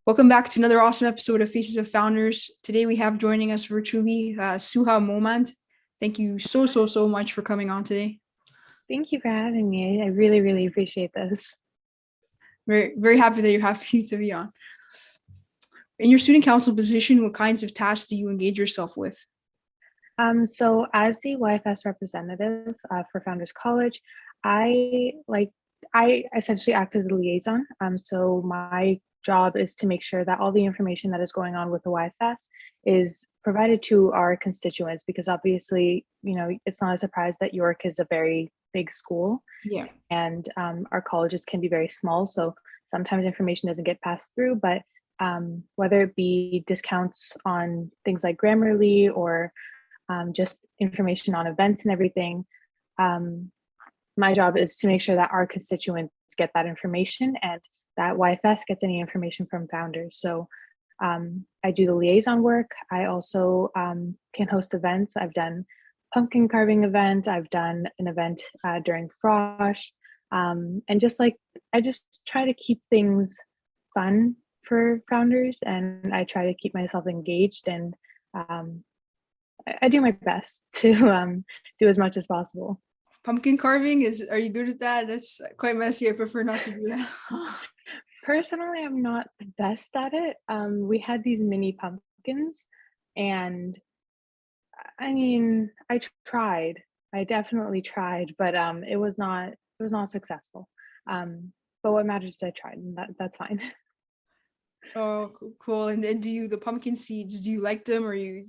Welcome back to another awesome episode of Faces of Founders. Today we have joining us virtually Suha Momand. Thank you so much for coming on today. Thank you for having me. I really appreciate this. Very happy that you're happy to be on. In your student council position, what kinds of tasks do you engage yourself with? So as the YFS representative for Founders College, I essentially act as a liaison. So my job is to make sure that all the information that is going on with the YFS is provided to our constituents, because obviously, it's not a surprise that York is a very big school. Yeah. And our colleges can be very small. So sometimes information doesn't get passed through, but whether it be discounts on things like Grammarly or just information on events and everything, my job is to make sure that our constituents get that information and that YFS gets any information from founders. So I do the liaison work. I also can host events. I've done pumpkin carving event. I've done an event during Frosh. And I just try to keep things fun for founders, and I try to keep myself engaged, and I do my best to do as much as possible. Pumpkin carving, are you good at that? That's quite messy. I prefer not to do that. Personally, I'm not the best at it. We had these mini pumpkins, and I mean, I tried. I definitely tried, but it was not successful. But what matters is I tried, and that's fine. Oh, cool. And then the pumpkin seeds, do you like them, or you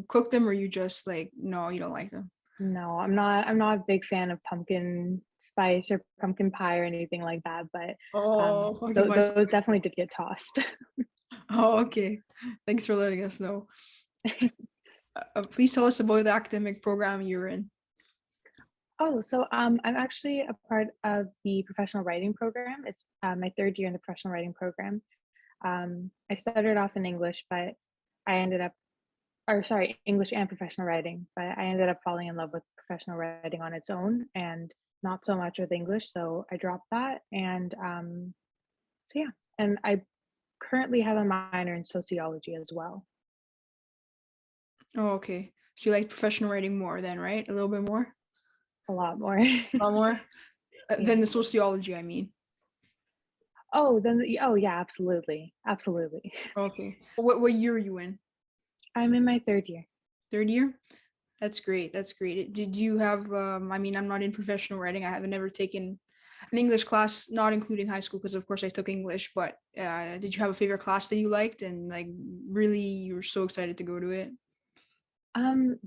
cook them, or you just like, no, you don't like them? No, I'm not a big fan of pumpkin spice or pumpkin pie or anything like that, but those definitely did get tossed. Oh, okay. Thanks for letting us know. Please tell us about the academic program you're in. Oh, so I'm actually a part of the professional writing program. It's my third year in the professional writing program. I started off in English, but I ended up, English and professional writing, but I ended up falling in love with professional writing on its own and not so much with English. So I dropped that. And so yeah, and I currently have a minor in sociology as well. Oh, okay. So you like professional writing more then, right? A little bit more? A lot more. A lot more? Yeah. Than the sociology, I mean. Oh, yeah, absolutely. Okay. What year are you in? I'm in my third year. Third year? That's great. Did you have, I mean, I'm not in professional writing. I haven't never taken an English class, not including high school, because of course I took English, but did you have a favorite class that you liked and like really you were so excited to go to it?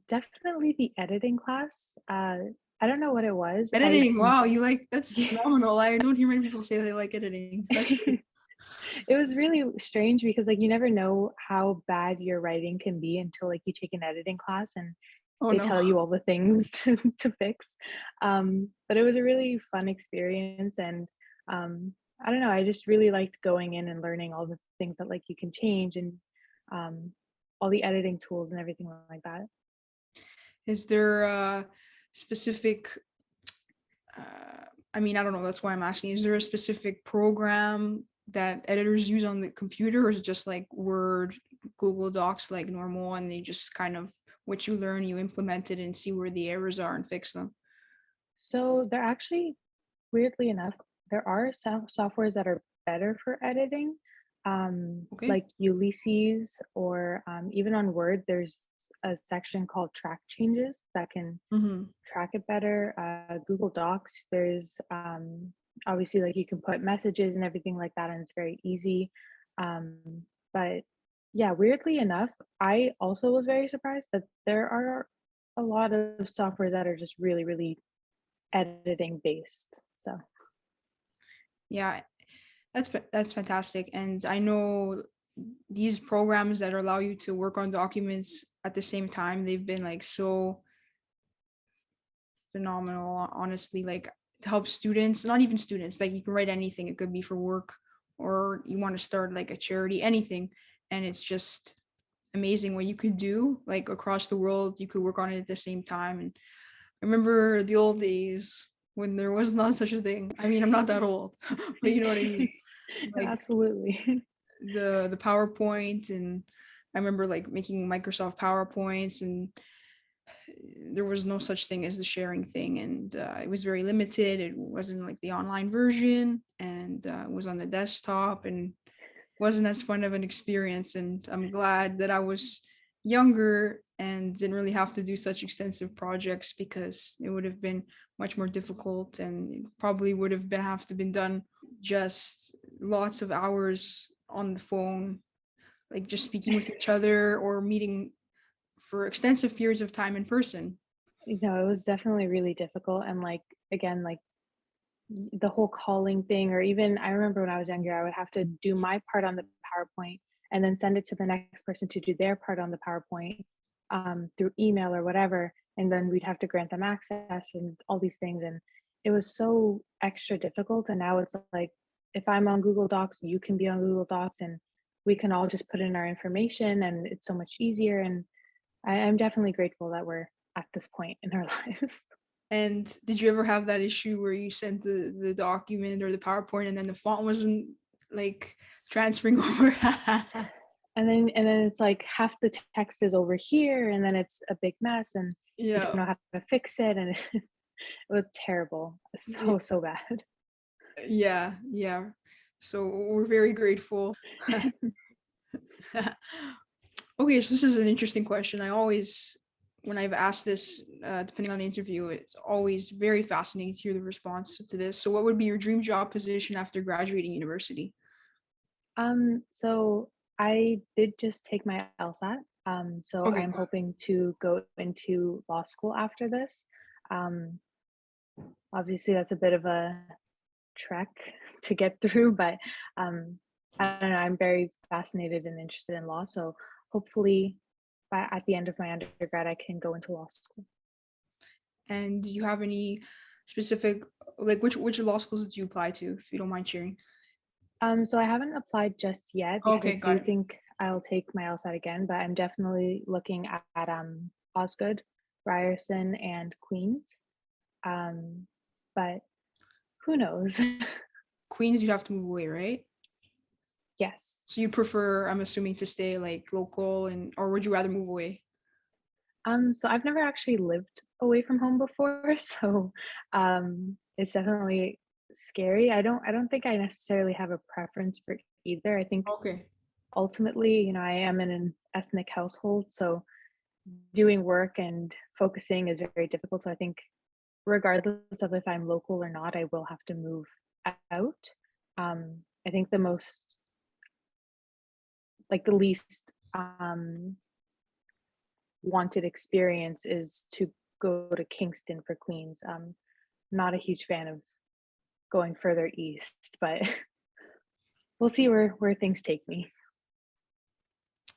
Definitely the editing class. I don't know what it was. Editing, wow, that's Yeah. phenomenal. I don't hear many people say they like editing. That's great. It was really strange because like you never know how bad your writing can be until like you take an editing class and Oh they no. tell you all the things to fix. But it was a really fun experience, and I don't know, I just really liked going in and learning all the things that like you can change, and um, all the editing tools and everything like that. Is there a specific, I mean, I don't know, that's why I'm asking. Is there a specific program that editors use on the computer, or is it just like Word, Google Docs like normal, and they just kind of what you learn, you implement it and see where the errors are and fix them? So they're actually, weirdly enough, there are softwares that are better for editing, Okay. like Ulysses, or even on Word, there's a section called track changes that can Mm-hmm. track it better. Google Docs, there's obviously like you can put messages and everything like that, and it's very easy. Um, but yeah, weirdly enough, I also was very surprised that there are a lot of software that are just really editing based. So Yeah, that's fantastic. And I know these programs that allow you to work on documents at the same time, they've been like so phenomenal, honestly, like to help students, not even students, like you can write anything. It could be for work or you want to start like a charity, anything. And it's just amazing what you could do like across the world. You could work on it at the same time. And I remember the old days when there was not such a thing. I mean, I'm not that old, but you know what I mean. Like absolutely. the PowerPoint, and I remember like making Microsoft PowerPoints, and there was no such thing as the sharing thing, and it was very limited. It wasn't like the online version, and it was on the desktop, and wasn't as fun of an experience. And I'm glad that I was younger and didn't really have to do such extensive projects, because it would have been much more difficult, and it probably would have been have to been done just lots of hours on the phone, like just speaking with each other or meeting for extensive periods of time in person. It was definitely really difficult. And like, again, like the whole calling thing, or even I remember when I was younger, I would have to do my part on the PowerPoint and then send it to the next person to do their part on the PowerPoint through email or whatever. And then we'd have to grant them access and all these things. And it was so extra difficult. And now it's like, if I'm on Google Docs, you can be on Google Docs, and we can all just put in our information, and it's so much easier. And I'm definitely grateful that we're at this point in our lives. And did you ever have that issue where you sent the document or the PowerPoint and then the font wasn't like transferring over? And then it's like half the text is over here, and then it's a big mess, and you don't Yeah. know how to fix it, and it was terrible. Yeah. So bad. Yeah. Yeah. So we're very grateful. Okay, so this is an interesting question. I always, when I've asked this, depending on the interview, it's always very fascinating to hear the response to this. So, what would be your dream job position after graduating university? So I did just take my LSAT. So Oh, I'm hoping to go into law school after this. Um, Obviously that's a bit of a trek to get through, but um, I don't know, I'm very fascinated and interested in law. So hopefully at the end of my undergrad, I can go into law school. and do you have any specific, like which law schools did you apply to, if you don't mind sharing? So I haven't applied just yet because I Okay, got do it. think I'll take my LSAT again, but I'm definitely looking at Osgood, Ryerson, and Queens. Um, but who knows? Queens, you have to move away, right? Yes. So you prefer, I'm assuming, to stay like local, and or would you rather move away? So I've never actually lived away from home before, so it's definitely scary. I don't think I necessarily have a preference for either. I think Okay. ultimately, I am in an ethnic household, so doing work and focusing is very difficult. So I think regardless of if I'm local or not, I will have to move out. I think the most like the least wanted experience is to go to Kingston for Queens. Not a huge fan of going further east, but we'll see where things take me.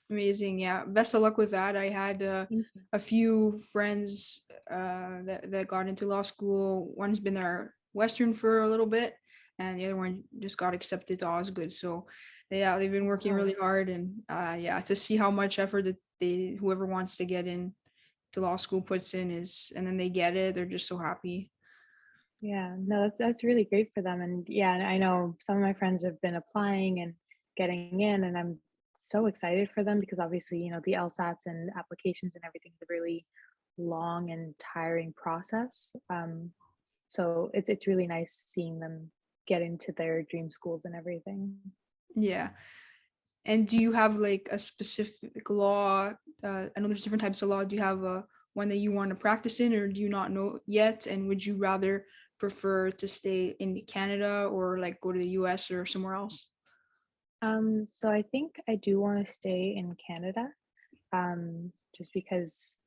Amazing. Yeah. Best of luck with that. I had Thank you. a few friends that got into law school. One's been there Western for a little bit, and the other one just got accepted to Osgood. So, yeah, they've been working Wow. really hard, and yeah, to see how much effort that whoever wants to get in to law school puts in is, and then they get it, they're just so happy. Yeah, no, that's really great for them. And yeah, I know some of my friends have been applying and getting in, and I'm so excited for them because obviously, the LSATs and applications and everything is a really long and tiring process. So it's really nice seeing them get into their dream schools and everything. Yeah. And do you have like a specific law? I know there's different types of law. Do you have a one that you want to practice in, or do you not know yet? And would you rather prefer to stay in Canada or like go to the US or somewhere else? So I think I do want to stay in Canada, just because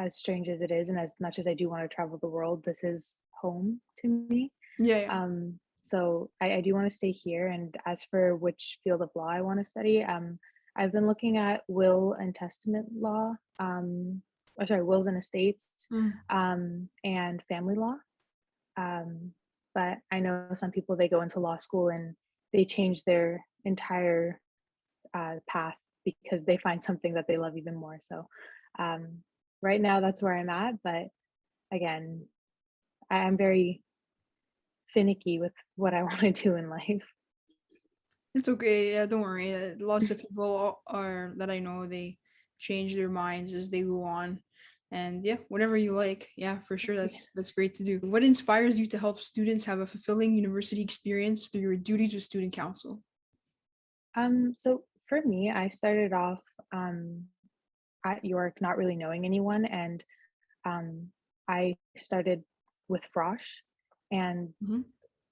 as strange as it is, and as much as I do want to travel the world, this is home to me. Yeah, yeah. So I do want to stay here. And as for which field of law I want to study, I've been looking at will and testament law, or sorry, wills and estates, Mm. and family law. Um, but I know some people, they go into law school and they change their entire path because they find something that they love even more. So um, right now, that's where I'm at. But again, I'm very finicky with what I want to do in life. It's okay. Yeah, don't worry. Lots of people are that I know, they change their minds as they go on. And yeah, whatever you like. Yeah, for sure. Thank you. That's great to do. What inspires you to help students have a fulfilling university experience through your duties with student council? So for me, I started off um, at York not really knowing anyone, and um, I started with Frosh, and Hmm.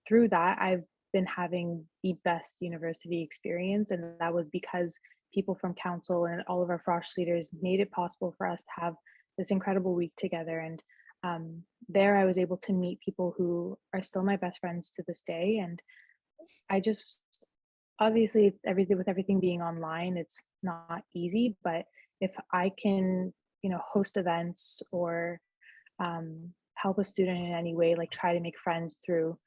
through that, I've been having the best university experience, and that was because people from council and all of our Frosh leaders made it possible for us to have this incredible week together. And there, I was able to meet people who are still my best friends to this day. And I just obviously it's everything with everything being online, it's not easy. But if I can, host events or help a student in any way, like try to make friends through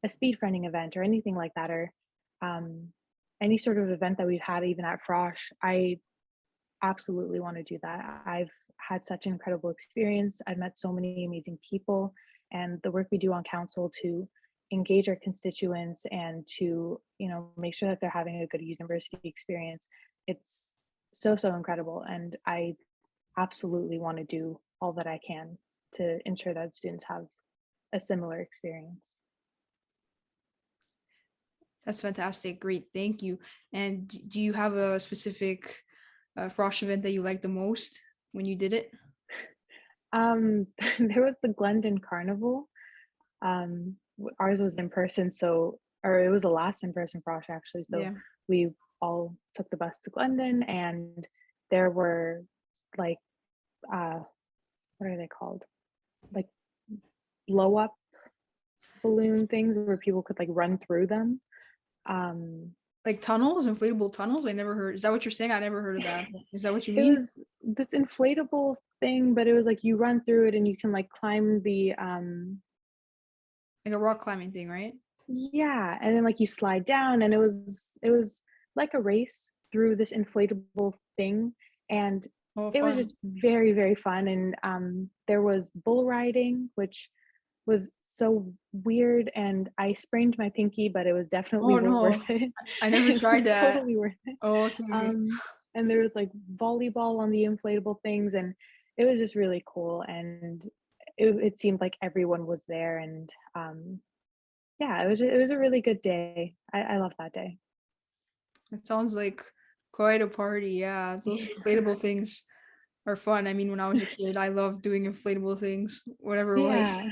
a speed friending event or anything like that, or um, any sort of event that we've had even at Frosh, I absolutely want to do that. I've had such an incredible experience. I've met so many amazing people, and the work we do on council to engage our constituents and to, make sure that they're having a good university experience. It's so incredible, and I absolutely want to do all that I can to ensure that students have a similar experience. That's fantastic. Great. Thank you. And do you have a specific Frosh event that you like the most when you did it? There was the Glendon Carnival. Ours was in person, so or it was the last in-person Frosh actually. So Yeah. we all took the bus to Glendon, and there were like uh, what are they called? Like blow up balloon things where people could like run through them. Um, Like tunnels, inflatable tunnels? I never heard. Is that what you're saying? I never heard of that. Is that what you it mean? was this inflatable thing, but it was like you run through it and you can like climb the Like a rock climbing thing, right? yeah, and then like you slide down, and it was like a race through this inflatable thing, and Oh, it was fun. just very fun. And there was bull riding, which was so weird, and I sprained my pinky, but it was definitely Oh worth no, it. I never It tried was that. totally worth it. Oh, okay, okay. Um, and there was like volleyball on the inflatable things, and it was just really cool. And it seemed like everyone was there, and yeah, it was a really good day. I love that day. It sounds like quite a party. Yeah, those inflatable things are fun. I mean, when I was a kid, I loved doing inflatable things, whatever it was. Yeah.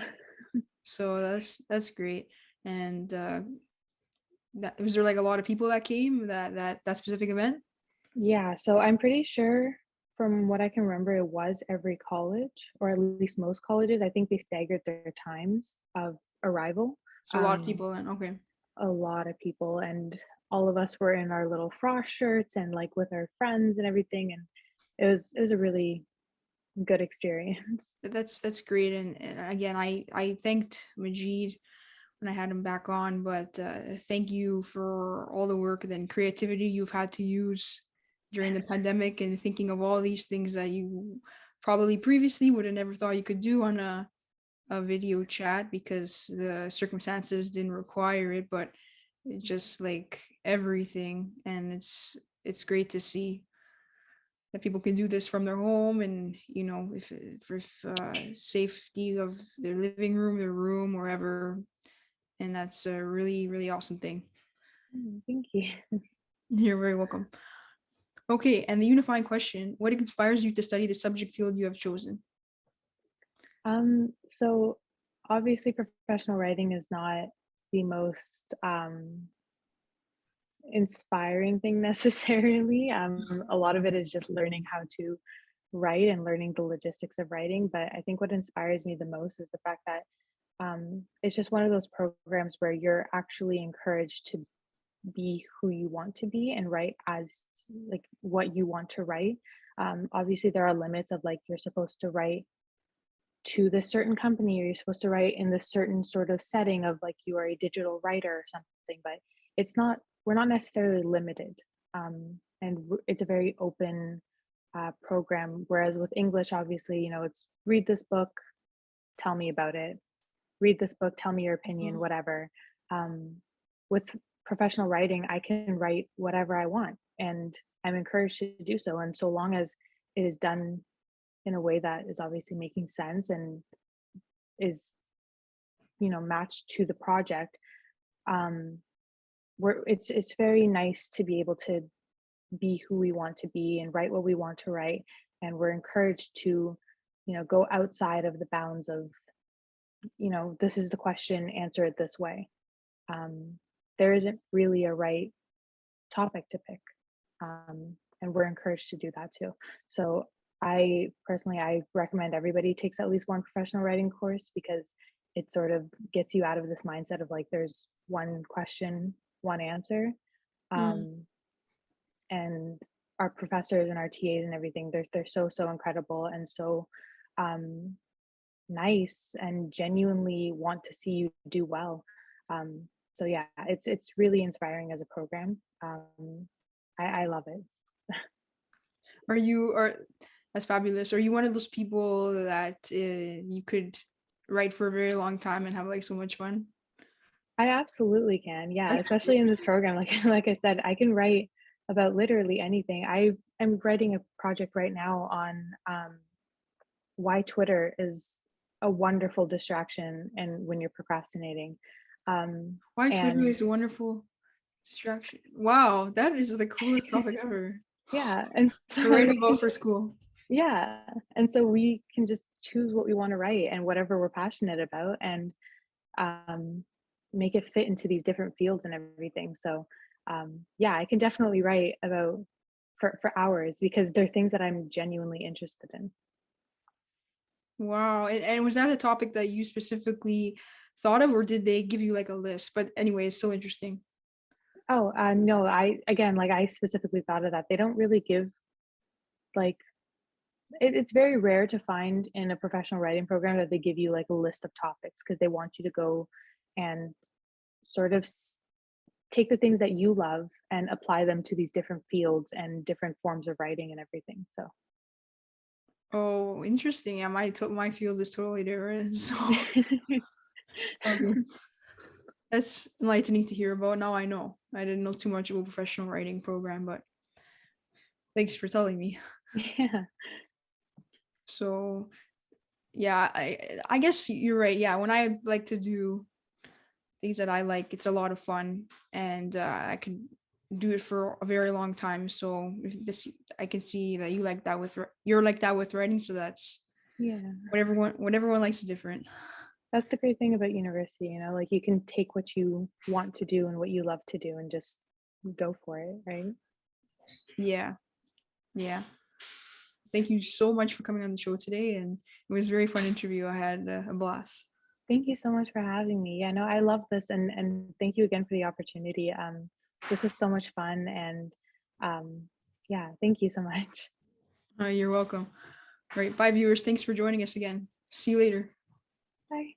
So that's great. And that was there like a lot of people that came that specific event? Yeah, so I'm pretty sure from what I can remember, it was every college, or at least most colleges. I think they staggered their times of arrival. So a lot of Um, people then. Okay. a lot of people, and all of us were in our little frost shirts and like with our friends and everything, and it was a really good experience. That's great. And again, I thanked Majid when I had him back on, but thank you for all the work and creativity you've had to use during the pandemic and thinking of all these things that you probably previously would have never thought you could do on a video chat because the circumstances didn't require it, but it's just like everything. And it's great to see that people can do this from their home, and if for safety of their living room, their room, wherever. And that's a really awesome thing. Thank you. You're very welcome. Okay, and the unifying question: what inspires you to study the subject field you have chosen? So obviously professional writing is not the most inspiring thing necessarily. A lot of it is just learning how to write and learning the logistics of writing. But I think what inspires me the most is the fact that it's just one of those programs where you're actually encouraged to be who you want to be and write as like what you want to write. Obviously, there are limits of like you're supposed to write to this certain company, or you're supposed to write in this certain sort of setting of like you are a digital writer or something. But it's not, we're not necessarily limited. And it's a very open program, whereas with English, obviously, it's read this book, tell me about it, read this book, tell me your opinion, Mhm. whatever. um, with professional writing, I can write whatever I want, and I'm encouraged to do so. And so long as it is done in a way that is obviously making sense and is, matched to the project, um, it's very nice to be able to be who we want to be and write what we want to write. And we're encouraged to, go outside of the bounds of, this is the question, answer it this way. Um, there isn't really a right topic to pick. And we're encouraged to do that too. So I recommend everybody takes at least one professional writing course, because it sort of gets you out of this mindset of like there's one question, one answer. Mm. Um, and our professors and our TAs and everything, they're so incredible and so um, nice and genuinely want to see you do well. Um, so yeah, it's really inspiring as a program. I love it. Are that's fabulous. Are you one of those people that you could write for a very long time and have like so much fun? I absolutely can. Yeah, Like, especially in this program. Like like I said, I can write about literally anything. I'm writing a project right now on why Twitter is a wonderful distraction and when you're procrastinating. why Twitter And is a wonderful distraction. Wow, that is the coolest topic ever yeah, and to so write we can about for school. yeah, and so we can just choose what we want to write and whatever we're passionate about, and um, make it fit into these different fields and everything. So yeah, I can definitely write about for hours because they're things that I'm genuinely interested in. Wow. And was that a topic that you specifically thought of, or did they give you like a list? But anyway, it's so interesting. Oh, no, I again, like I specifically thought of that. They don't really give like it's very rare to find in a professional writing program that they give you like a list of topics, because they want you to go and sort of take the things that you love and apply them to these different fields and different forms of writing and everything. So Oh, interesting. Yeah, my field is totally different. So okay. That's enlightening to hear about. Now I know. I didn't know too much about professional writing program, but thanks for telling me. yeah. So yeah, I guess you're right. Yeah, when I like to do things that I like, it's a lot of fun, and I could do it for a very long time. So if this, I can see that you're like that with writing. So that's Yeah. what everyone likes is different. That's the great thing about university, like you can take what you want to do and what you love to do and just go for it, right? Yeah, yeah. Thank you so much for coming on the show today, and it was a very fun interview. I had a blast. Thank you so much for having me. Yeah, no, I love this, and thank you again for the opportunity. This was so much fun, and yeah, thank you so much. You're welcome. All right, bye, viewers. Thanks for joining us again. See you later. Bye.